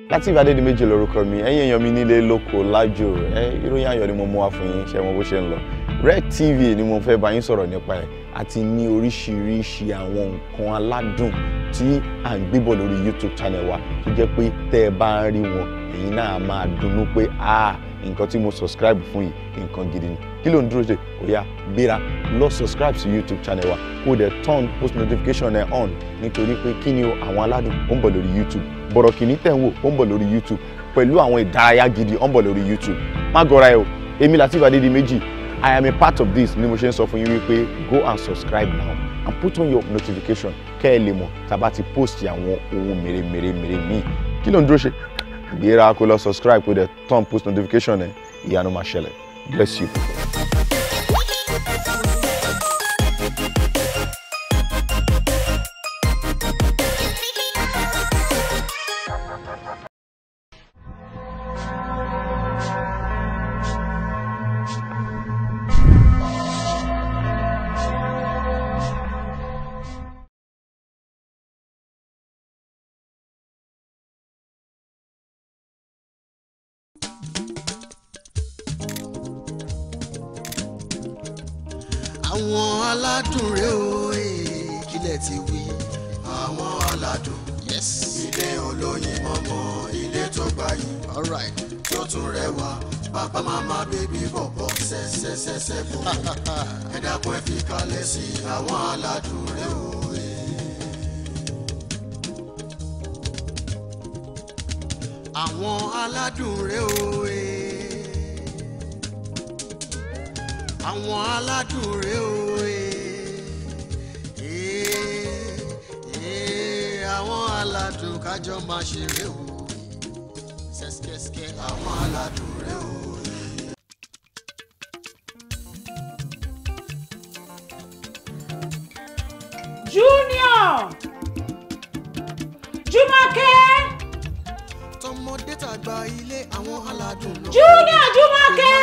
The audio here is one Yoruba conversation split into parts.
LATEEF ADEDIMEJI lórúkọ mi, ẹ̀yin èèyàn mi nílé lóko lájò, ìròyìn ayọ̀ ni mo mú wá fún yín, ṣé mo bó ṣe ń lọ. Red TV ni mo fẹ́ bá yín sọ̀rọ̀ nípa ẹ̀, àti ní oríṣiríṣi àwọn nǹkan aládùn tí à ń gbébọ̀ lórí YouTube channel wa tó jẹ́ pé tẹ́ ẹ bá ń rí wọn, ẹ̀yin náà máa dunnú pé nǹkan tí mo subscribe fún yìí nǹkan gidi ni. Kí ló ń dúró ṣe? Ó yá gbéra lọ subscribe sí YouTube channel wa kó dẹ̀ turn post notification ẹ̀ on nítorí pé kí ni o àwọn aládùn ó ń bọ̀ lórí YouTube. Bọ̀rọ̀ kìíní tẹ̀ ń wò ó ń bọ̀ lórí YouTube pẹ̀lú àwọn ìdárayá gidi ó ń bọ̀ lórí YouTube. Má gọra ẹ o, èmi LATEEF ADEDIMEJI, I am a part of this ni mo ṣe ń sọ fún yín wípé go and subscribe now and put on your notification kẹ́ ẹ lè mọ̀ tá a bá ti post àwọn ohun mèremère míì. Kí ló ń dúró ṣe? Gbéra kó lọ subscribe kó dẹ̀ turn post notification ẹ̀ ìyanu máa ṣẹlẹ̀. Bless you. Àwọn aládùn rẹ̀ o kílẹ̀ ti wí. Àwọn aládùn ilé olóyin mọ́mọ́ ilé tó gbayì tó tún rẹwà bàbá màmá bèbí bọ̀bọ̀ ṣẹ́ṣẹ́ṣẹ́ṣẹ́ bọ̀ ẹ dákun ẹ fi kalẹ̀ sí àwọn aládùn rẹ̀ o. Àwọn aládùn rẹ̀ o àwọn aládùn rẹ̀ o àwọn aládùn kájọ máa ṣeré o ṣẹ́ṣkẹ́ṣkẹ́ àwọn aládùn rẹ̀ o. Junior Jùmọ̀kẹ́ tọmọdé tàgbà ilé àwọn aládùn lọ. Junior Jùmọ̀kẹ́.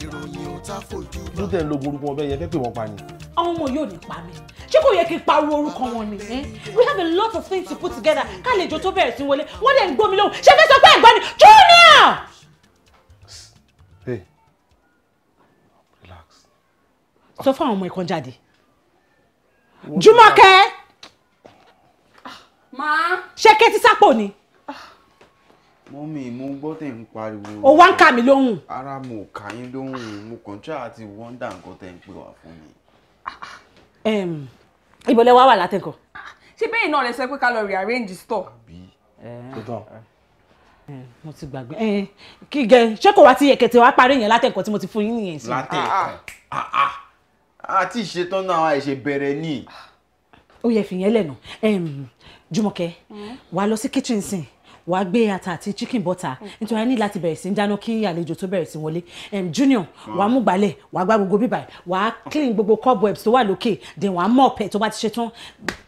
Ìròyìn ò ta fojú bá. ló tẹ̀ ń lo orúkọ wọn bẹ́ẹ̀ yẹn fẹ́ pè wọ́n pa ni. Àwọn ọmọ yóò ní pa mí. Ṣé kò yẹ kí n pariwo orúkọ wọn ni? We have a lot of things to put together. Kálejò tó bẹ̀rẹ̀ sí wọlé, wọ́n dẹ̀ ń gbómi lóhùn. Ṣé fẹ́ sọ pé ẹ̀gbọ́n ni? Junior! Hey, relax. Sọ fún àwọn ọmọ ẹ̀kan jáde. Jùmọ̀kẹ́! Ma. Ṣé kẹ́tí sápò ni? Mọ́mí, mo gbọ́ tẹ̀ ń pariwo. Ó wá ń kà mí lóhùn. Ara mo kà yín lóhùn, mo kàn try àti wọ́ndà nǹkan tẹ̀ ń pè wá fún mi. Ibo lẹ wá wà látẹ̀kọ̀? Ṣé bẹ́ẹ̀ náà lẹ sọ pé ká lọ rearrange store? Mo ti gbàgbé. Kí gẹ, ṣé kò wá ti yẹ̀kẹ̀tẹ̀ wá parí yẹn látẹ̀kọ̀ tí mo ti fún yín nìyẹn sí? Látẹ̀kọ̀. Àti ìṣetán náà àìṣe bẹ̀rẹ̀ ní. Ó yẹ fìyẹn lẹ́nu. Jùmọ̀kẹ́, wá lọ sí kitchen sìn. Wàá gbé ata àti chicken butter nítorí a ní láti bẹ̀rẹ̀ sí ń dáná kí àlejò tó bẹ̀rẹ̀ sí wọlé. Junior, wàá mú gbálẹ̀, wàá gbá gbogbo bíbà, wàá clean gbogbo cobwebs tó wà lókè, then wàá mop ẹ̀ tó bá ti ṣe tán.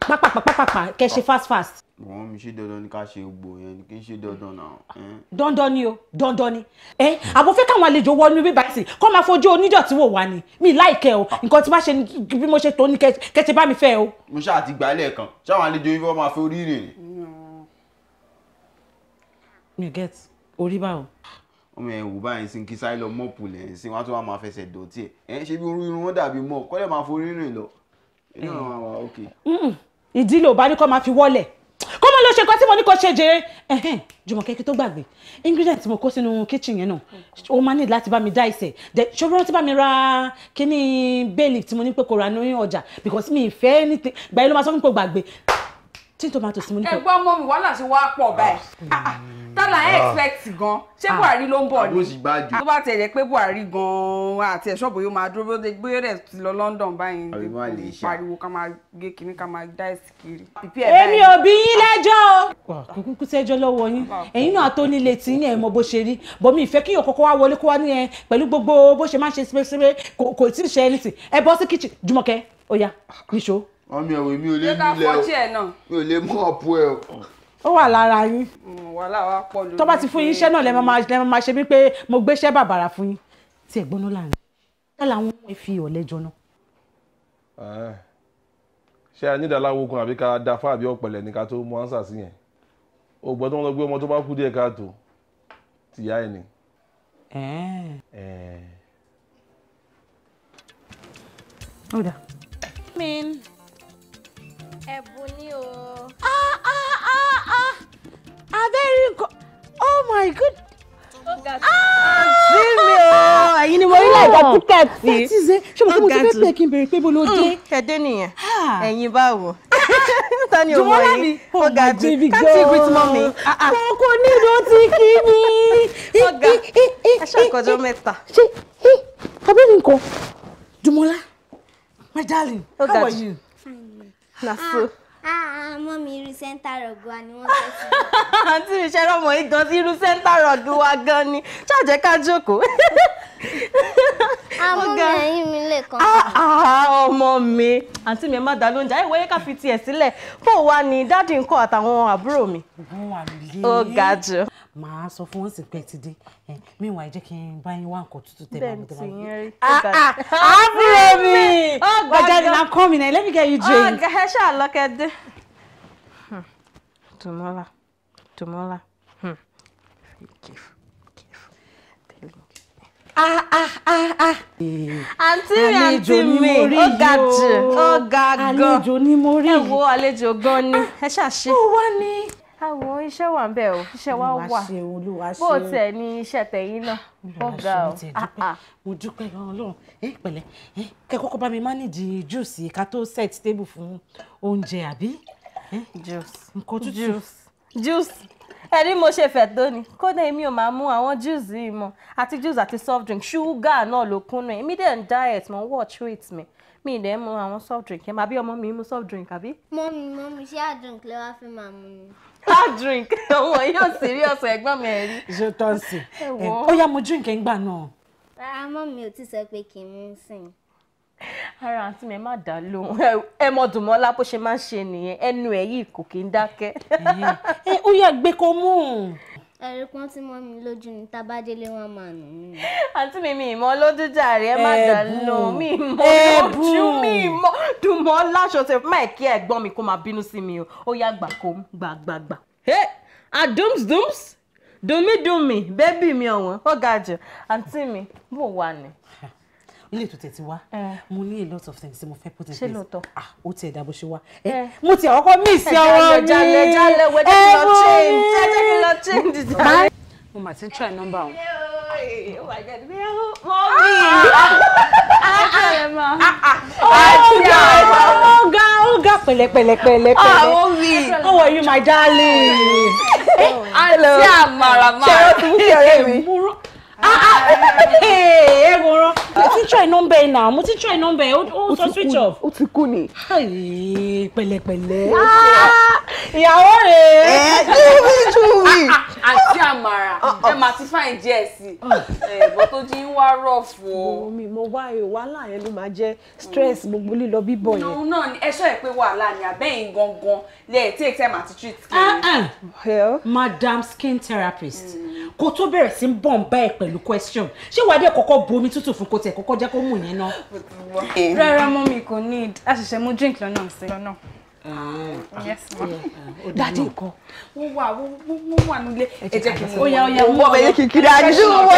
Pápápápápá kẹ́ ṣe fast. Wọ́n mi ṣe dandan ní ká ṣe gbò yẹn ni kí n ṣe dandan náà. Dandan ni o, dandan ni. Àbò fẹ́ káwọn àlejò wọnú bíbà sí kó máa fojú onídọ̀tí wò wá ni. Mi láìkẹ́ o, nǹkan tí bá ṣe bí mo ṣe tó ní kẹ́ ṣe bá mi fẹ́ o. Mo ṣáà ti gbà lẹ́ẹ̀kan, ṣáwọn àlejò yìí fọ́ máa fi orí rìn ni. You get orí báwo. Ọmọ ẹ̀ wò báyìí sí kí sáyé lọ mọ́ọ̀pù lẹ́yìn sí wọ́n á tún wá máa fẹsẹ̀ dọ̀tí ẹ̀. Ṣé bí orú irun wọn dàbí mọ́ kọ́lẹ̀ máa forí rìn lọ. Iná àwọn àwọn òkè. Ìdílé ò bá ní kó máa fi wọlẹ̀. Kó máa lọ ṣe nǹkan tí mo ní kó ṣe jèrè. Jùmọ̀kẹ́ kí tó gbàgbé. Ingredient tí mo kó sínú kitchen yẹn náà. O máa ní láti bá mi dá ìṣẹ̀. Ṣòro rántí bá mi ra kíní bay leaf tí mo ní pé kó ra ní ọjà because mi ìfẹ́ anything. Gbà yín ló máa sọ fún mi kó gbàgbé. Tí tomatoes tí mo ní kó. Ẹ̀gbọ́n ọmọ mi wàhálà ṣe wá pọ̀ báyìí. Tọ́lá expect gan. Ṣé Buhari ló ń bọ̀ ni? Tó bá tẹ̀lé pé Buhari gan àti ẹ̀ṣọ́ bòyó máa dúró bóyá rẹ̀ ti lọ London báyìí. Pariwo ká máa gé kíní ká máa dá ẹ̀sì kiri. Èmi ò bí yín lẹ́jọ́ o. Kúkú sẹ́jọ́ lọ́wọ́ yín. Ẹ̀yin náà tó nílé tí yín ẹ̀ mọ bó ṣe rí. Bọ̀mí ìfẹ́ kí òkòkò wá wọlé kó wá ní ẹ pẹ̀lú gbogbo bó ṣe máa ń ṣe síbẹ̀síbẹ̀ kò tí ì ṣe anything. Ẹ bọ́ sí kitchen Jùmọ̀kẹ́ ó yá níṣó. Ọmọ ẹ̀wẹ̀ mi ò lè nílẹ̀ o. Mi ò lè mú ọ̀pọ̀ ẹ̀ o. Ó wà lára yín. Wàhálà wa pọ̀ lórí. Tó bá ti fún yín iṣẹ́ náà lẹ máa ṣe bí pé mo gbéṣẹ́ bàbàrà fún yín. Tí ẹ gbóná láàrin. Tá làwọn ọmọ fi ọ̀lẹ jọ náà. Ṣé a ní ìdáláwo ogun àbí ká da fún àbí ọ̀pẹ̀lẹ̀ ní ká tó mú ánsà sí yẹn? O gbọ́ tó ń lọ gbé ọmọ tó bá kú díẹ̀ káàtó. Tìyá ẹ̀ ni. Oda. Ebun ni o. Aderinko. Oh my God. Sí mi o. Ẹ̀yin ni mo rí láì gba tíkẹ́ẹ̀tì. That is it. Ṣé mo ti fẹ́ pè kí n béèrè pé bó ló dé? Ẹ̀dẹ́ nìyẹn. Ẹ̀yin báwo? Tani o mọ̀ Jọ̀wọ́lá yín? mi. Ó ga jù. baby Can't you greet girl. mommy? Mo kò ní ìdó tí kì í ní. Ọ̀gá, ẹ ṣàkọjọ́ mẹ́ta. Ṣé Aderinko? Jọ̀wọ́lá, my darling, Ó how ga are jù. you? Na so. Mọ́mí irú sẹ́ńtà rọ̀gbọ́ ni wọ́n fẹ́ sí. Àǹtí mi ṣe rọ́mọ yìí gan sí irú sẹ́ńtà rọ̀gì wa gan ni. Ṣáàjẹ́ ká jókòó. Mọ́mí ẹ̀yìn mi lè kàn. Ọmọ mi. Àǹtí mi ẹ má dá lóúnjẹ. Ẹ wọ́yẹ́ ká fi tiẹ̀ sílẹ̀. Fún wa ni dádì ńkọ́ àtàwọn àbúrò mi. Wọ́n wà nílé. Ó ga jù. Màá sọ fún wọn sì pé ti dé. Meanwhile, jẹ́ kí n bá yín wá nǹkan tútù tẹ̀ Bẹ́ẹ̀ bá tí mi. yẹn rí. Àbúrò mi! Ó My ga darling, jù. I'm coming. Let me get you drink. Ọ̀gá ẹ ṣáà lọ́kẹ́dé. Tùmọ́lá. Àǹtí mi, ó ga jù, ó ga gan. Àlejò ni mo rí. Ẹ wo àlejò gan ni, ẹ ṣàṣe. Ó wá ní. Àwọn iṣẹ́ wà ń bẹ̀ o, iṣẹ́ wa wà. Olúwa ṣe. Bó tiẹ̀ ní iṣẹ́ tẹ̀yìn náà, ó ga o. Mo dúpẹ́ gan Ọlọ́run. Pẹ̀lẹ́, kẹ́ kọ́kọ́ bá mi manage juice ká tó set table fún oúnjẹ àbí? Nǹkan tútù. Juice. Ẹ̀rí mo ṣe fẹ̀ tó ni. Kódà èmi ò máa mú àwọn juice yìí mọ́. Àti juice àti soft drink. Ṣúgà náà ló kún náà. Èmi dẹ̀ ń diet, mo watch weight mi. Mi dẹ̀ mú àwọn soft drink. Ẹ máa bí ọmọ mi mú soft drink àbí? Mọ́mí ṣé àdùnkì lè wá fẹ́ máa mú ni? Hard drink. Àwọn yóò serious ẹ̀gbọ́n mi ẹ̀rí. Ṣé tó ń sìn? Ó yá mo drink ẹ̀ ń gbà náà. Rárá mọ́mí ò tí sọ pé kí n mú sìn. Ara àǹtí mi má dá lóhùn. Ẹ mọ Dùmọ́lá bó ṣe máa ń ṣe nìyẹn. Ẹnu ẹ̀ yìí kò kí ń dákẹ́. Ó yá gbé kó mú. Ẹ̀rí pọ́n tí mọ́mí lójú ni tábádélé wọn máa nù mí. Àǹtí mi ìmọ̀ lójú jàre ẹ má dá lóhùn. Mi ìmọ̀ lójú mi ìmọ̀ Dùmọ́lá ṣọ̀tẹ̀ máa kí ẹ̀gbọ́n mi kó máa bínú sí mi o. Ó yá gbà kó gbà. Adums dùnmí bébì mi ọ̀wọ́n ó ga jù. Àǹtí mi bò wà ní. Ilé ètò tẹ̀tí wá, mo ní a lot of things tí mo fẹ́ put in place. Ṣé lóòótọ́? Ó ti ẹ̀dá bó ṣe wá. Mo ti àkọ́kọ́ miss ọwọ́ mi. Jálẹ̀ wẹ́ jẹ́ kí lọ change. Mo mà ti ń try number wọn. Oh my God, mọ́mí. Ó ga pẹ̀lẹ́pẹ̀lẹ́. How are you, my darling? Àǹtí Amara máa. Ṣé o tún ṣe ọ̀rẹ́ mi? Mo ti try number ẹ̀ náà. Mo ti try number ẹ̀. Ó sọ switch off. Ó ti kú ni. Pẹ̀lẹ́pẹ̀lẹ́. Ìyàwó rẹ̀. Júwì. Àǹtí Amara, ẹ máa ti fáìn díẹ̀ sí i. Bó tó jí ń wá rọ̀fù o. Mo wá wàhálà yẹn ló máa jẹ́ stress gbogbo lílọ bíbọ̀ yẹn. Òun náà ni ẹṣọ́ ẹ̀ pé wàhálà ni àbẹ́yìn gangan lè take time àti treat skin. Madam skin therapist. Kó tó bẹ̀rẹ̀ sí ń bọ̀ ń bá ẹ̀ pẹ̀lú question. Ṣé wàá dé kọ́kọ́ bu omi tútù fún kó tẹ̀ kọ́kọ́ jẹ́ kó mú yẹn náà? Rárá mọ́mí kò need. A ṣẹ̀ṣẹ̀ mú drink lọ́nà sí lọ́nà. Yes ma. Daddy nǹkan. Wọ́n wà nílé. Ẹ jẹ́ kí n Ó yá Wọ́n bẹ̀rẹ̀ kìkìrì àdúgbò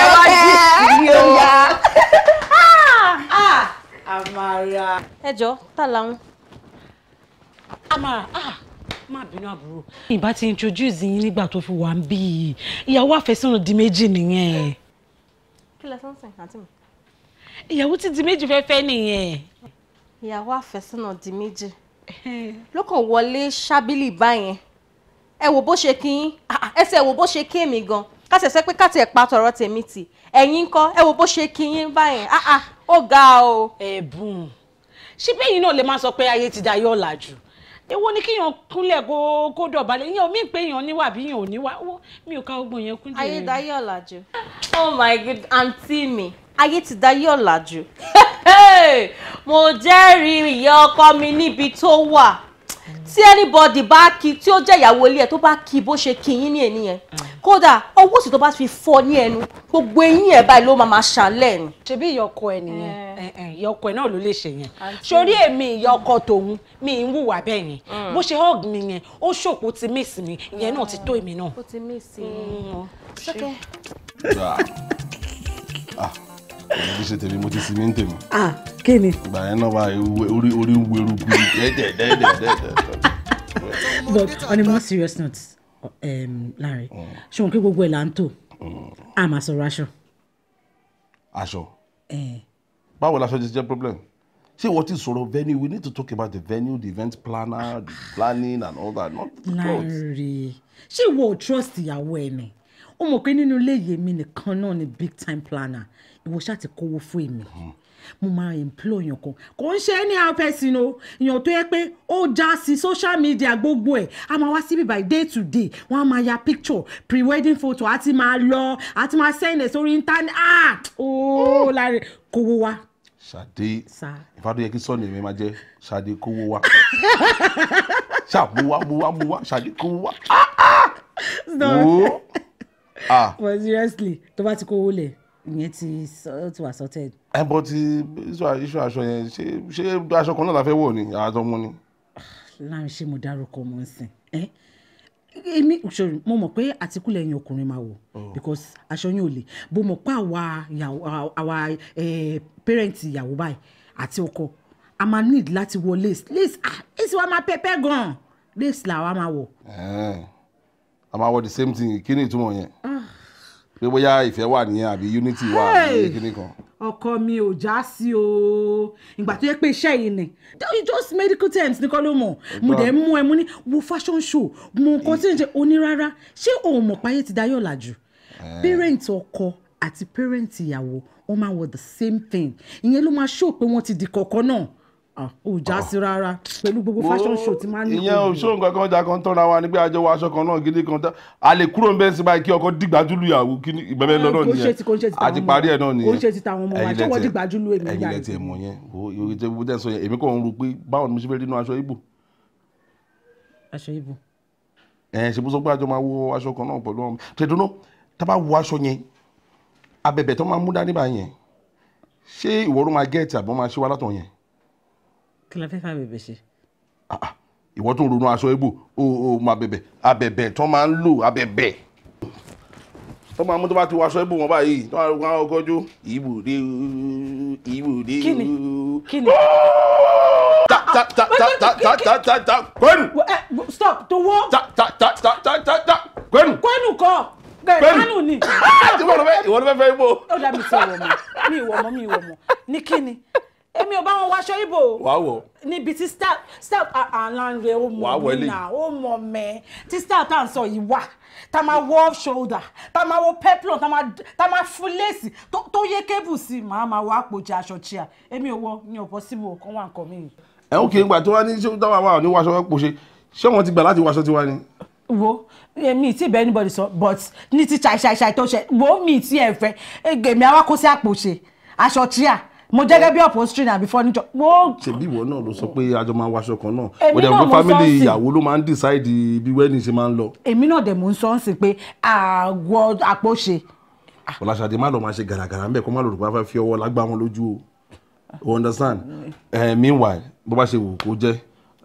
Amara. Ẹ jọ̀ọ́ ta làwọn. Amara, má bínú àbúrò. Ìbá ti introduce yín nígbà tó fi wà ń bí ìyàwó àfẹ́sọ́nà di méjì nìyẹn. Kí lẹ sọ́nsìn àǹtí mi? Ìyàwó tí di méjì fẹ́fẹ́ nìyẹn. Ìyàwó àfẹ́sọ́nà di méjì. Lọ́kàn wọlé ṣábìlì báyẹn. Ẹ wò bó ṣe kí yín. Ẹsẹ̀ wò bó ṣe kí èmi gan. Ká ṣẹ̀ṣẹ̀ pé ká tiẹ̀ pa tọ̀rọ̀ tèmi tì. Ẹ̀yin ńkọ́ ẹ wò bó ṣe kí yín báyẹn. Ó ga o. Ebun. Ṣé bẹ́yìn náà lè máa sọ pé ayé ti da yọ̀ ọ̀làjú? Èwo ni kíyàn kúnlẹ̀ kó dọ̀bálẹ̀? Ìyẹn omi pé èèyàn níwà bí èèyàn ò níwà. Mi ò ká ogun yẹn kún jẹ́. Ayé dayé ọ̀làjú. Oh my God, àǹtí mi. Ayé ti dayé ọ̀làjú. Mo jẹ́rìí ìyá ọkọ mi níbi tó wà. Tí anybody bá kí tí ó jẹ́ ìyàwó ilé ẹ̀ tó bá kí bó ṣe kí yín ní ènìyàn. kódà owó sì tó bá fi fọ́ ní ẹnu gbogbo eyín ẹ̀ báyìí ló máa ṣàlẹ̀ ni. ṣebí ìyọkọ ẹ nìyẹn ìyọkọ ẹ náà ló lè ṣe yẹn sórí èmi ìyọkọ tòun mi ń wùwà bẹ́ẹ̀ yẹn bó ṣe hug mi yẹn ó ṣòpó ti miss mi ìyẹn náà ti tó èmi náà. ó ti miss mi. bí ṣe tèmi mo ti sinmi ń tèmi. kí ni. ìgbà yẹn náà bá orí ń wo eruku dẹ́dẹ́dẹ́dẹ́dẹ́. But on a more serious note, Larry, ṣé wọn kí gbogbo ẹ̀ là ń tò a máa sọ̀rọ̀ aṣọ. Aṣọ? Báwo laṣọ ti jẹ́ problem? Ṣé ìwọ ti sọ̀rọ̀ venue? We need to talk about the venue, the event planner, the planning and all that, not the clothes. Larry, ṣé ìwọ ò trust ìyàwó ẹ ni? Ó mọ̀ pé nínú ilé yèmí nìkan náà ni big time planner. Ìwọ ṣáà ti kówó fún èmi. Mo máa employ yan kan kò ń ṣe any how person o yan tó yẹ pé ó já sí social media gbogbo ẹ̀ a máa wá síbí by day to day wọ́n á máa ya picture pre-wedding photo àti máa lọ àti máa send ẹ̀ sórí internet ooo láre kówó wá. Ṣadé ìfàdó yẹ kí sọ́ọ̀nì mi máa jẹ́ Ṣadé kówó wá ṣàmúwá Ṣadé kówó wá. But seriously tó bá ti kówó lẹ̀ ìyẹn ti wà sorted. Bọ́ ti iṣu aṣọ yẹn ṣé aṣọ kan náà la fẹ́ wọ̀ ni àtọmọ ni. Láàrin ṣé mo dárúkọ ọmọ ń sìn èmi ṣòro mo mọ̀ pé àtikúlẹ̀ ẹ̀yin ọkùnrin máa wọ̀ because aṣọ yín ò lè bó mọ̀ pé àwa parent ìyàwó báyìí àti ọkọ a máa need láti wọ lace wa máa pẹ́pẹ́ gan-an lace làwa máa wọ̀. A máa wọ the same thing kí ni ìtumọ̀ yẹn pé bóyá ìfẹ́ wà nìyẹn àbí unity wà ní kíní kan. Ọkọ mi ò já sí o ìgbà tó yẹ pé iṣẹ́ yìí ni just medical terms ní kọ́ ló mọ̀ mo dẹ̀ mú ẹ mú ní wo fashion show mo nǹkan tí ń ṣe onírárá ṣé òun mọ̀ páyé ti dayọ̀ làjù parent ọkọ àti parent ìyàwó wọ́n máa wọ the same thing ìyẹn ló máa show pé wọ́n ti di kọ̀ọ̀kan náà ò já sí rárá pẹ̀lú gbogbo fashion show tí máa ń ní. ìyẹn ò ṣó nǹkan kan jà kan tọ́ra wa ní pé àjọ wa aṣọ kan náà gidi kan tán a lè kúrò ń bẹ́ẹ̀ sí báyìí kí ọkọ dìgbàjú lu ìyàwó kí ìbẹ̀bẹ̀ lọ náà nìyẹn àti parí ẹ̀ náà nìyẹn. kò ń ṣe ti tàwọn ọmọ wa tí wọ́n dìgbàjú lu èmi ẹ̀yin lẹ́tì ẹ̀ mọ̀ yẹn òye tẹ́ gbogbo tẹ́ sọ yẹn èmi kàn ń ro pé báwo ni mo ṣe fẹ́ nínú aṣọ Ìgbò. aṣọ Ìgbò. ṣe bó sọ pé àjọ máa wọ aṣọ kan náà pẹ̀lú ọmọ tẹ̀dúnú tá bá wọ aṣọ yẹn abẹ̀bẹ̀ tó máa mú dání bá yẹn ṣé ìwọ ló máa gẹ́ẹ̀tì àbọ̀ máa ṣe wá látọ̀ yẹn. Kí la fẹ́ fà bẹ̀bẹ̀ ṣe. Ìwọ tó ń ronú aṣọ Ìgbò o máa bẹ̀bẹ̀ abẹ̀bẹ̀ tó máa ń lò abẹ̀bẹ̀ tó máa mú tó bá ti wọ aṣọ Ìgbò wọn báyìí tó máa ń kọjú ìbùdé. Kí ni. Kwenu. Stop tó wọ́. Kwenu. Kwenu kọ́ Kwenu ni. Ìwọ ló fẹ́ Ìgbò. Ó dá mi sí ìwọ mọ́ mi ìwọ mọ́ ní kí ni. Èmi ò bá wọn wáṣọ Ìgbò. Wàá wọ̀. Níbi tí style àlànà ó mọ̀ mí náà ó mọ̀ mẹ́ tí style tá à ń sọ yìí wà tá máa wọ off shoulder tá máa wọ peplon tá máa fún léèsì tó yé kébù sí màá máa wọ àpòjì aṣọ chia èmi ò wọ ní ọ̀pọ̀ síbò kan wà nǹkan mi. Ó kì í gbà tó wá ní ṣé táwọn àwọn ní wáṣọ pò ṣé wọ́n ti gbà láti wáṣọ tiwa ni. Wo mi ti bẹ anybody sọ but ní ti ṣàìṣàìṣàì tó ṣe wo mi ti ẹ fẹ́ ègbèmí àwa kó sí àpòṣe aṣọ chia mo jẹ́ gẹ́gẹ́ bí upholstery náà before níjọ. ṣebí ìwọ náà ló sọ pé àjọ máa wáṣọ kan náà ó dẹ̀ fún family ìyàwó ló máa ń decide bí wedding ṣe máa ń lọ. èmi náà dẹ̀ mò ń sọ ń sìn pé àwọ̀ àpòṣe. Ọláṣadé má lọ máa ṣe gàràgàrà ńbẹ kó má lọ rò pé wọ́n fẹ́ fi ọwọ́ lágbá wọn lójú o understand. Meanwhile bó bá ṣe wù kó jẹ́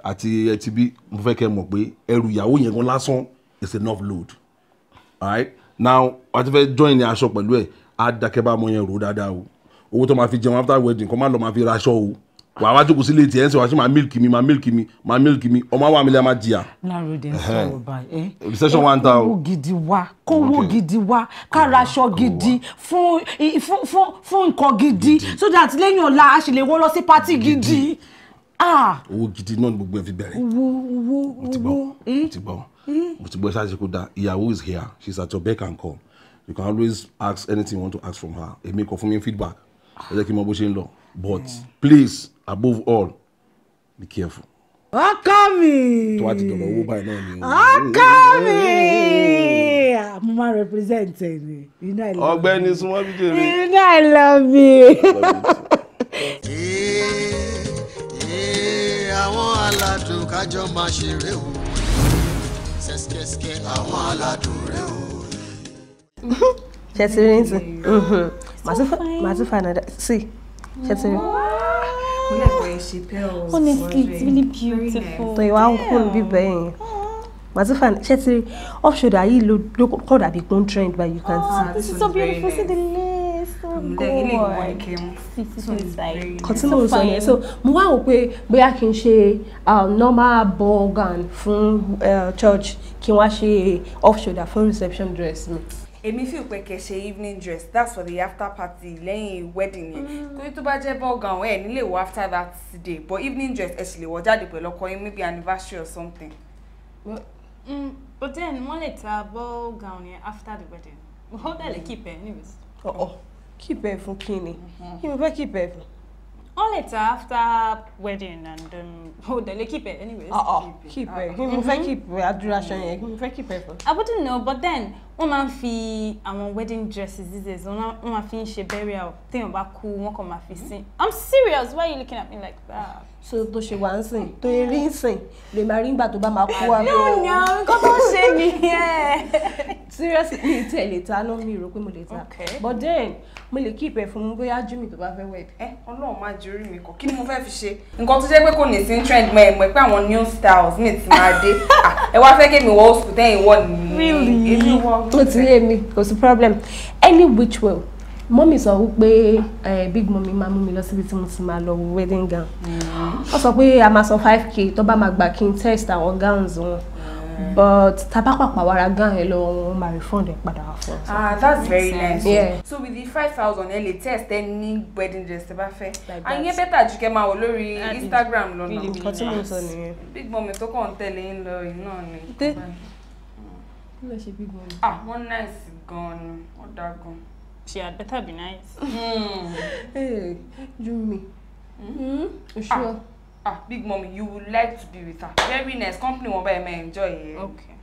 àti ẹtì bí mo fẹ́ kẹ́ mọ̀ pé ẹrù ìyàwó yẹn gan lásán is enough load. Alright now wàá ti fẹ́ join ní aṣọ pẹ̀lú ẹ̀ á dákẹ́ bá mọ yẹn rò dáadáa o owó tó máa fi jẹun after wedding kó má lọ máa fi raṣọ o wàá wá jókòó sílé tiẹ̀ ń sọ wá sí máa milk mi ọmọ àwọn àmì lè máa jìyà. Láròdé ń sọ̀rọ̀ báyìí. Recession wa ń ta o. kówó gidi wá kówó gidi wá ká raṣọ gidi fún nǹkan gidi so that lẹ́yìn ọ̀la a sì lè wọ́ lọ sí party gidi. owó gidi náà ni gbogbo ẹ̀ fi bẹ̀rẹ̀. owó mo ti gbọ́ ṣáàṣì kó da ìyàwó is here she is at your beck and call you can always ask anything you want to ask from her èmi kò fún mi feedback ẹ jẹ́ kí n mọ bó ṣe ń lọ but please above all be careful. ọkọ mi. tó wá ti dọ̀rọ̀ owó báyìí náà ni. ọkọ mi. mo máa represent ẹ ni. ọ̀gbẹ́ni súnmọ́ bí jèrè. I love you. àwọn aládùn kájọ máa ṣeré o ṣẹ́ṣkẹ́ṣkẹ́ àwọn aládùn rẹ o Chetiri. Must find another. See. Chetiri. Honestly, it's really beautiful. So you are be buying. Must find Chetiri. Off shoulder, you look called a big trend, but you can see. This is so beautiful. See the lace. Oh God. So, moi we are can share normal ball gown from church. Can wash off shoulder for reception dress. Èmi feel pé kẹ́ ṣe evening dress. That's for the after party, lẹ́yìn wedding yẹn. Torí tó bá jẹ́ ball gown ẹ nílé wọ after that day. But evening dress ẹ sì lè wọ jáde pẹ̀lú ọkọ yín, maybe anniversary or something. But then one later ball gown after the wedding. How do I keep it anyways? Keep it for Kini. You will keep it. All later after wedding and how do I keep it anyways? Keep it. You will keep it. Adoration. You will keep it. I wouldn't know, but then one man fi our wedding dresses these days. One man finish a burial. Think about cool. One come my fi. I'm serious. Why are you looking at me like that? So to she want sing, to hearing sing. Le marimba to ba ma ku abi. No, come on, shame me here. Seriously, me tell later, no me ro pe mo later. Okay. But then, mo le keep it fún bóyá Jimmy tó bá fẹ́ wed. Ọlọ́run má jẹ́ orí mi kọ́. Kí ni mo fẹ́ fi ṣe? Nǹkan tó jẹ́ pé kò ní sí trend mọ̀ pé àwọn new styles mi ti máa dé. Ẹ wá fẹ́ kí mi wọ old school ten wọ ni. Really? Èmi wọ. Ó ti yé mi, kò sí problem. Any which way. Mommy sọ wípé big mommy máa mú mi lọ síbi tí mo ti máa lọ wedding gown. Ó sọ pé a máa san 5k tó bá máa gbà kí n test àwọn gowns wọn. But tabapapa wara gown ẹ lọ wọn máa refund ẹ padà wá fún us. That's very nice. Yeah. So with the 5,000 ẹ lè test any wedding dress tẹ́ bá fẹ́. And yẹn better jù kẹ́ máa wò lórí Instagram lọ́nà. Nǹkan tí mo sọ nìyẹn. Big mommy tó kàn tẹ̀lé yín lọ yìí náà ni. Kí ló ṣe big mommy? Wọ́n nice gan-an, wọ́n dá gan. She had better be nice. Hey, Jumi. Sure. Big mommy, you would like to be with her. Very nice company, one by me enjoy it. Okay.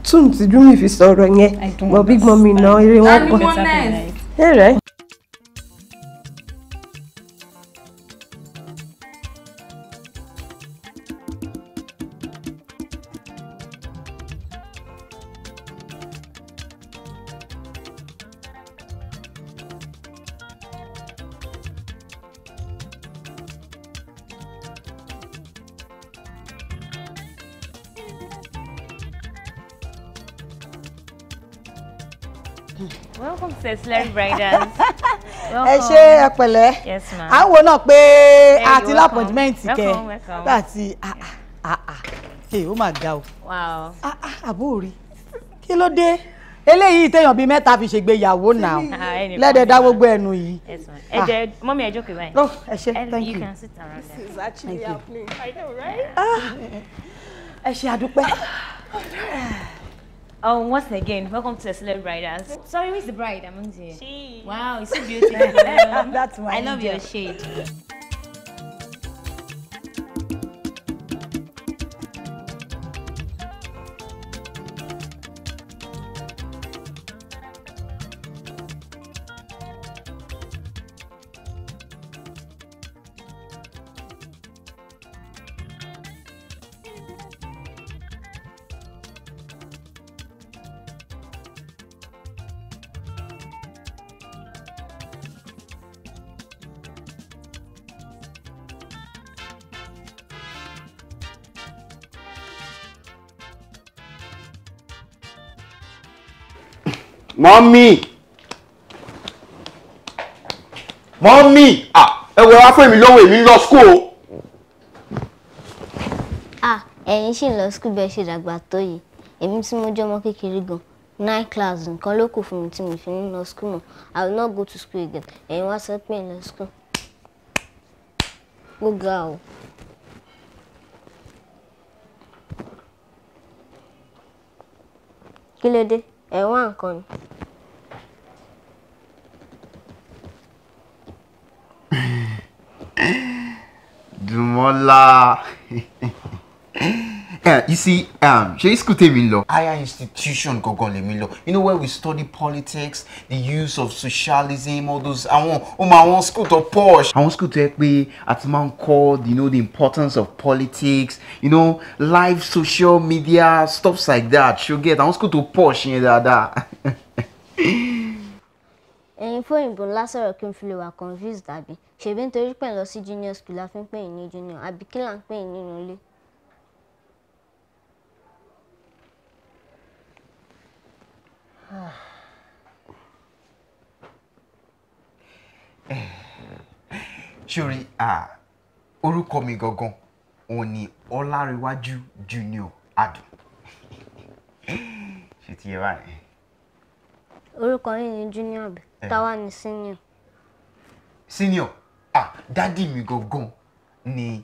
Tún ti Jumi fi sọ̀rọ̀ yẹn. But big mommy no, ire wọn pọ̀. Nice. Hey, right. Welcome to S03 Bridals. Ẹ ṣé ẹ pẹ̀lẹ́. Yes ma'am. À ń wo náà pé àti l'appointment kẹ. Welcome. Láti ó mà ga o. Wow. Àbúrò kí ló dé? Eléyìí téèyàn bíi mẹ́ta fi ṣègbéyàwó náà. Lẹ́dẹ̀ dá gbogbo ẹnu yìí. Yes ma'am. Ẹ jẹ́ mommy ẹ jókòó báyìí. Oh, ẹ ṣé, thank you. You can sit around there. This is actually happening. I know, right? Ẹ ṣé àdúpẹ́. Once again, welcome to S03 Bridals. Sorry, who's the bride? I'm here. She. Wow, you're so beautiful. That's my I love angel. your shade. Mommy! Mommy! Ẹ wọ wá fún èmi lọ́wọ́ èmi lọ school. Ẹ̀yin ṣì ń lọ school bẹ́ẹ̀ ṣe dàgbà tó yìí. Èmi tí mo jẹ́ ọmọ kékeré gan. 9 class nǹkan ló kù fún mi tí mo fi ń lọ school mọ́. I will not go to school again. Ẹ̀yin wá sọ pé ń lọ school. Ó ga o. Kí ló dé? Ẹ wá nǹkan ni. Dumola. You see, she school tèmi lọ. Higher institution gangan lèmi lọ. You know where we study politics, the use of socialism, all those. Àwọn school to posh. Àwọn school to yẹ pé àti máa ń kọ́, you know, the importance of politics, you know, live social media, stuff like that. She'll get. Àwọn school to posh yẹn dáadáa. ẹ̀yin fóyìnbó ńlá sọ̀rọ̀ kí n fi lè wà confused àbí ṣèbí nítorí pé ń lọ sí junior school la fi ń pè yín ní junior àbí kí là ń pè yín nínú ilé. Ṣorí orúkọ mi gangan òun ni Ọlárewájú Junior Adun. Ṣé ti yẹ báyìí? Orúkọ yín ni junior bí táwa ni senior. Senior? Dádì mi gangan ni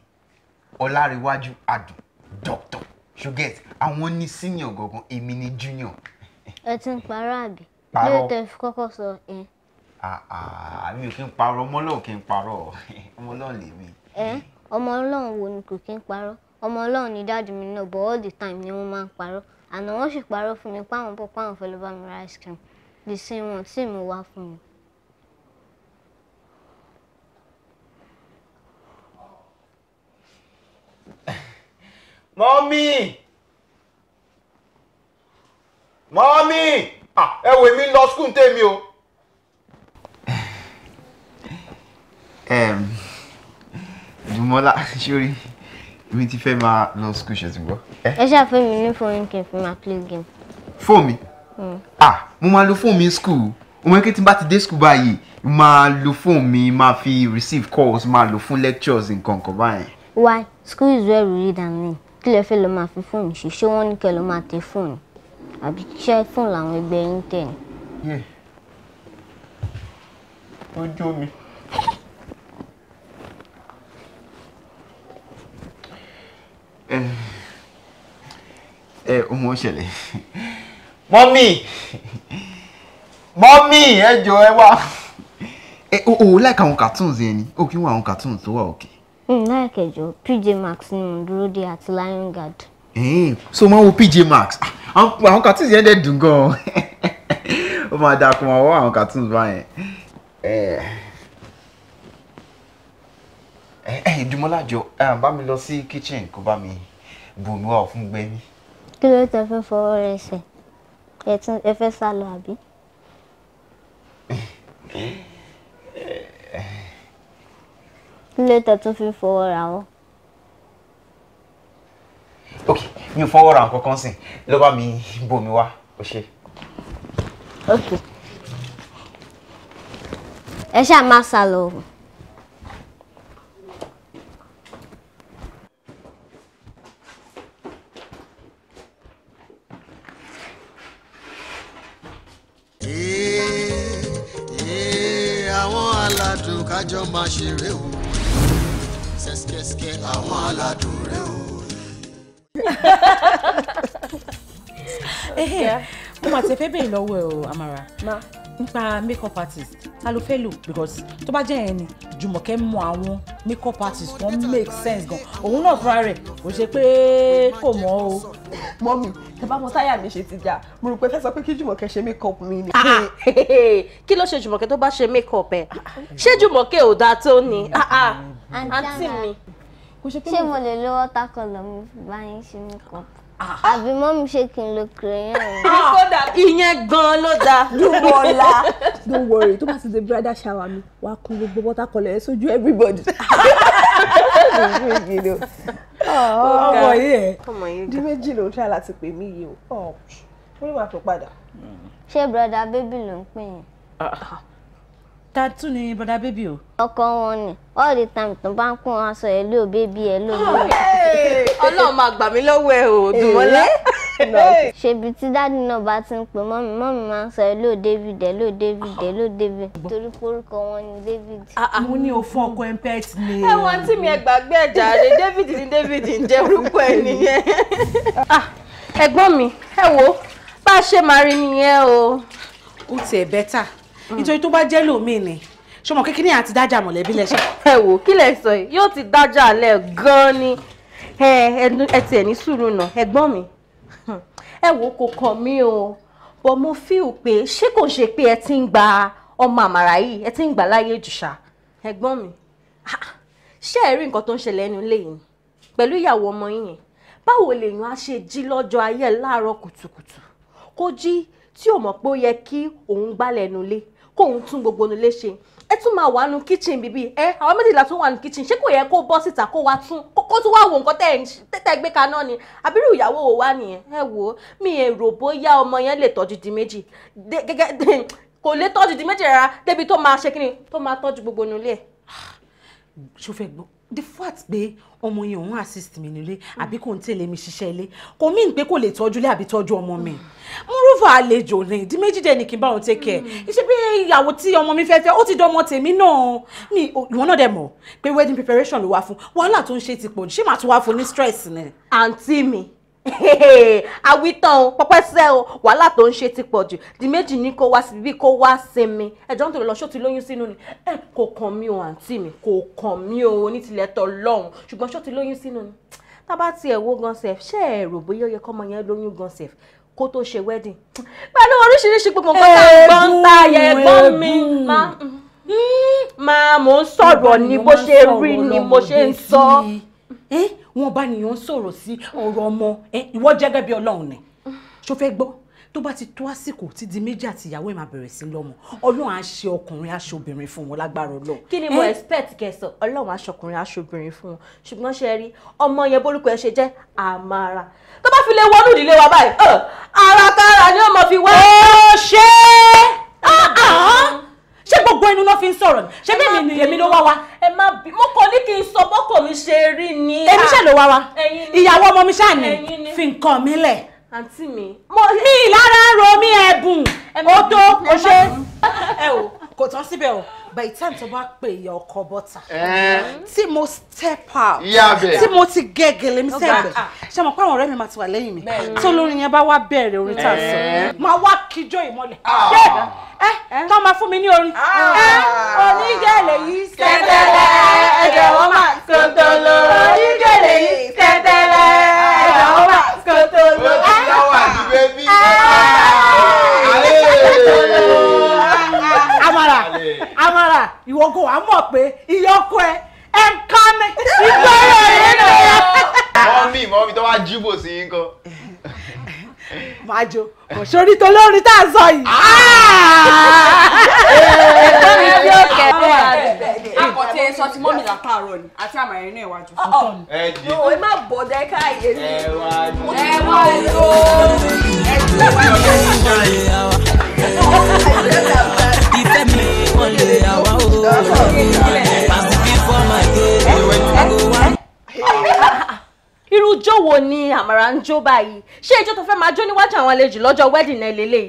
Ọlárewájú Adun doctor. Ṣùgẹ́t àwọn ní senior gangan èmi ni junior. Ẹ ti ń parọ́ àbí? Parọ́. Lórí tẹ fi kọ́kọ́ sọ ẹ. Mi ò kí ń parọ́, ọmọ Ọlọ́run kí ń parọ́, ọmọ Ọlọ́run lèmi. Ọmọ Ọlọ́run wo ni kò kí ń parọ́? Ọmọ Ọlọ́run ni dáàdì mi náà, but all the time ni wọ́n máa ń parọ́. Àná wọ́n sì parọ́ fún mi páwọn pọ̀ páwọn fẹ́ lọ bá mi ra ice cream. The same one tí mo wá fún mi. Mọ́mí! Mọ́mí! Ẹ wò mí lọ school tèmi o. Jùmọ́lá, sórí, mi ti fẹ́ máa lọ school ṣe ti gbọ́. Ẹ ṣàfẹ́ mi ní fóònù kí n fi máa play game. Fóònù mi? Mo máa lo fóònù mi school. Ọmọ ẹgbẹ́ tí n bá ti dé school báyìí, máa lo fóònù mi, máa fi receive calls, máa lo fún lectures nǹkan kan báyìí. Why? School is where we read and learn. Kí lẹ fẹ́ lọ máa fi fóònù ṣe? Ṣé wọ́n ní kẹ́ lọ máa tẹ fóònù? Àbí ṣé fóònù làwọn ẹgbẹ́ yín tẹ̀ ni? Ojú mi. Ọmọ ṣẹlẹ̀. Mọ́mí! Mọ́mí! Ẹ jọ̀ọ́ ẹ wá. O like àwọn cartoons yẹn ni? O kí wọ́n àwọn cartoons tó wà òkè. Láìkẹ́ jọ, PJ Masks ni mo dúró dé àti Lion Guard. So máa wo PJ Masks. Àwọn cartoons yẹn dẹ̀ dùn gan-an. Ó máa dáa kó máa wọ àwọn cartoons báyẹn. Jùmọ́lá jọ, bá mi lọ sí kitchen kó bá mi bomi wá fún gbẹ́mí. Kí ló tẹ fẹ́ fọwọ́ rẹ ṣe? Ẹ fẹ́ sá lọ àbí? Kí ló tẹ tún fi fọwọ́ ra wọ́n? Ok, mi ò fọwọ́ ra nǹkan kan sìn. Lọ bá mi bomi wá, ó ṣe. Ok. Ẹ ṣáà má sá lọ. Àwọn aládùn kájọ máa ṣeré o. Ṣẹ́ṣkẹ́ṣkẹ́ àwọn aládùn rẹ o. Mo máa ti fẹ́ bèèrè lọ́wọ́ ẹ o, Amara. Nípa makeup artist, ta ló fẹ́ lò? Because tó bá jẹ́ ẹni, Jùmọ̀kẹ́ mọ àwọn makeup artist tó make sense gan. Òun náà fúnra rẹ̀ kò ṣe pé kò mọ̀ o. Mọ́mì, ẹ bá mọ táyà mi ṣe ti jà. Mo rò pé fẹ́ sọ pé kí Jùmọ̀kẹ́ ṣe makeup mi ni. Kí ló ṣe Jùmọ̀kẹ́ tó bá ṣe makeup ẹ̀? Ṣé Jùmọ̀kẹ́ ò dáa tó ni? Àǹtí mi. Ṣé mo lè lo watercolor mi bá yín ṣe makeup? Àbí mọ́mí ṣe kí n lo crayon? Ìyẹn gan-an ló dáa. Jùmọ̀lá, don't worry, tó bá ti dé bridal shower mi, wàá kún gbogbo watercolor ẹ̀ sójú everybody. Ọmọ yìí ẹ̀ di méjì ló ń ṣá láti pè mí yìí o. Ó ní wàá pè padà. Ṣé brother baby ló ń pè yín? Tattoo ni brother baby o. Ọkọ wọn ni all the time tó bá ń kún aṣọ ẹ ló baby ẹ ló ló. Ọlọ́run máa gbà mí lọ́wọ́ ẹ o, Dùmọ́lá. Ṣebí tí dáàdì náà bá ti ń pè mọ́mí máa ń sọ ẹ ló David ẹ ló David ẹ ló David torí orúkọ wọn ni David. Mo ní o fún ọkọ ẹ pet ni. Ẹ̀wọ̀n tí mi ẹ gbàgbé ẹ̀jà rẹ̀ David ni David ń jẹ́ orúkọ ẹ nìyẹn. Ẹ̀gbọ́n mi, ẹ wo bá a ṣe máa rí nìyẹn o. Ó tiẹ̀ bẹ́tà. Nítorí tó bá jẹ́ lómi ni ṣọmọ kékeré àti dájà mọ̀lẹ́bí lẹ́sẹ̀. Ẹ wò kí lẹ sọ yìí yóò ti dájà alẹ́ gan-an ni ẹ tiẹ̀ ní sùúrù náà ẹ̀gbọ́n mi ẹ wò kò kàn mí o but mo feel pé ṣé kò ṣe pé ẹ ti ń gba ọmọ Àmàrà yìí ẹ ti ń gbà láyé jù ṣá ẹ̀gbọ́n mi ṣé ẹ rí nǹkan tó ń ṣẹlẹ̀ ẹnu ilé yìí pẹ̀lú ìyàwó ọmọ yín yẹn báwo lèèyàn á ṣe jí lọ́jọ́ ayé láàárọ̀ kùtùkùtù kó jí tí ò mọ̀ pé ó yẹ kí òun gbálẹ̀ nulẹ̀ kó òun tún gbogbo nulẹ̀ ṣe ẹ tún máa wà nù kitchen bíbí àwọn méjìlá tún wà nù kitchen ṣé kò yẹ kó bọ́ síta kó wá tún kó tún wá wo nǹkan tẹ́ gbé kaná ni àbírú ìyàwó wo wá nìyẹn ẹ wò ó mi èrò bóyá ọmọ yẹn lè tọ́jú di méjì gẹ́gẹ́ kò lè tọ́jú di méjì rárá débi tó máa ṣe kí ni tó máa tọ́jú gbogbo nulẹ̀. ṣó fẹ́ gbọ́ the fact pé ọmọ yẹn òun assist mi nílé àbí kò ń tẹ̀lé mi ṣiṣẹ́ ilé kò mí pé kò lè tọ́jú ilé àbí tọ́jú ọmọ mi moreover àlejò ní ìdí méjì dẹ̀ ní kí n bá òun take care iṣẹ́ bí ìyàwó tí ọmọ mi fẹ́ ó ti dánmọ tèmi náà ní ìwọ náà dẹ̀ mọ̀ pé wedding preparation ló wá fún wàhálà tó ń ṣe ti pọ̀ ṣé màá tún wá fún ní stress ni. àǹtí mi àwítán pọpẹsẹ o wàhálà tó ń ṣe ti pọ̀ jù di méjì ní kó wá síbí kó wá sinmi ẹjọ́ nítorí lọ ṣó ti lóyún sínú ni kò kàn mí o àǹtí mi kò kàn mí o ní tilẹ̀ tọ́ lọ́hùn ṣùgbọ́n ṣó ti lóyún sínú ni tábà tiẹ̀ wo gan sef ṣé ẹ rò bóyá ó yẹ kọ́mọ yẹn lóyún gan sef kó tó ṣe wedding pẹ̀lú oríṣiríṣi gbogbo nǹkan tá à ń gbọ́ ń ta ẹ̀gbọ́n mi máa mò ń sọ̀rọ̀ ni bó ṣe rí ni mo ṣe ń sọ. wọn bá nìyàn sọ̀rọ̀ sí ọ̀rọ̀ ọmọ ìwọ jẹ́gẹ́ bí Ọlọ́run ni ṣó fẹ́ gbọ́ tó bá ti tó àsìkò tí di méjì àti ìyàwó ẹ̀ máa bẹ̀rẹ̀ sí lọ́mọ Ọlọ́run á ṣe ọkùnrin á ṣe obìnrin fún wọn lágbára Ọlọ́run. kí ni mo expect kẹsàn Ọlọ́run á ṣe ọkùnrin á ṣe obìnrin fún wọn ṣùgbọ́n ṣe rí ọmọ yẹn bórúkọ ẹ ṣe jẹ́ Amara tó bá fi lè wọnú ìdílé wa báyìí àràkàrà ni ó mọ fi wá. ó ṣe ṣé gbogbo ẹnu ló fi ń sọ̀rọ̀ ṣé bí èmi ló wá wá. ẹ má bí mo kàn ní kí n sọ bọ́kọ̀ mi ṣe rí ni. èmi ṣe ló wá wá ìyàwó ọmọ mi ṣáà ní fi nǹkan mi lẹ̀. àǹtí mi. mi lára ro mi ẹ̀bùn ó tó o ṣe. ẹ o kò tán síbẹ̀ o by the time tó bá pè ìyá ọkọ bọ́tà tí mo step out tí mo ti gẹ́gẹ́lẹ́ mi sẹ́gbẹ̀ ṣe mọ̀ pé àwọn ọ̀rẹ́ mi máa ti wà lẹ́yìn mi tó lórin yẹn bá wá bẹ̀rẹ̀ orin tá a sọ máa wá kíjọ́ ìmọ́lẹ̀ tó máa fún mi ní orin. onígẹ̀lẹ̀ yìí sẹ́tẹ̀lẹ̀ ẹ̀jẹ̀ wọ́n máa sọ̀tọ̀lọ̀ onígẹ̀lẹ̀ yìí sẹ́tẹ̀lẹ̀ ẹ̀jẹ̀ wọ́n máa sọ̀tọ̀lọ̀. Amara ìwọ kò wá mọ̀ pé ìyọkọ ẹ ń ká mi ìgbọ́rọ̀ yẹn náà. mọ́mí tó wá jíbò sí yín kan. máa jó kò sórí tó lórí tá a sọ yìí. akọ̀tí ẹ sọ ti mọ́mí látàárọ̀ ni àti àmàlà inú ìwájú. ẹ má bọ̀dẹ̀ káyé ni. ẹ wá lọ ìfẹ́ mi wọ́n lè àwa o àbùkí fọ́ọ̀mà dé. irú ijó wo ni Amara ń jó báyìí ṣé ijó tó fẹ́ máa jó níwájú àwọn àlejò lọ́jọ́ wedding náà lélẹ̀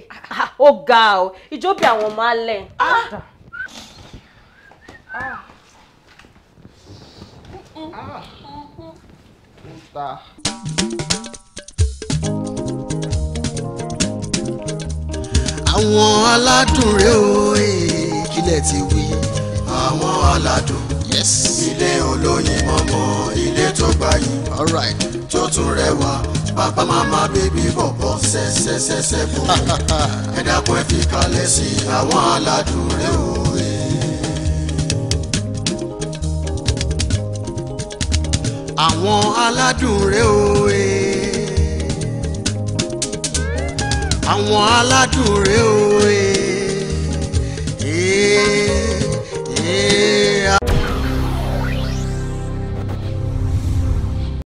ó ga ọ ijó bí àwọn ọmọ alẹ́. àwọn aládùn rèé o kílẹ̀ ti wí àwọn aládùn ilé olóyin mọ́mọ́ ilé tó gbayì tó tún rẹwà bàbá màmá bèbí bọ̀bọ̀ ṣẹ́ṣẹ́ṣẹ́ṣẹ́ bò ẹ dákun ẹ fi kalẹ̀ sí àwọn aládùn rèé o. àwọn aládùn rèé o àwọn aládùn rèé o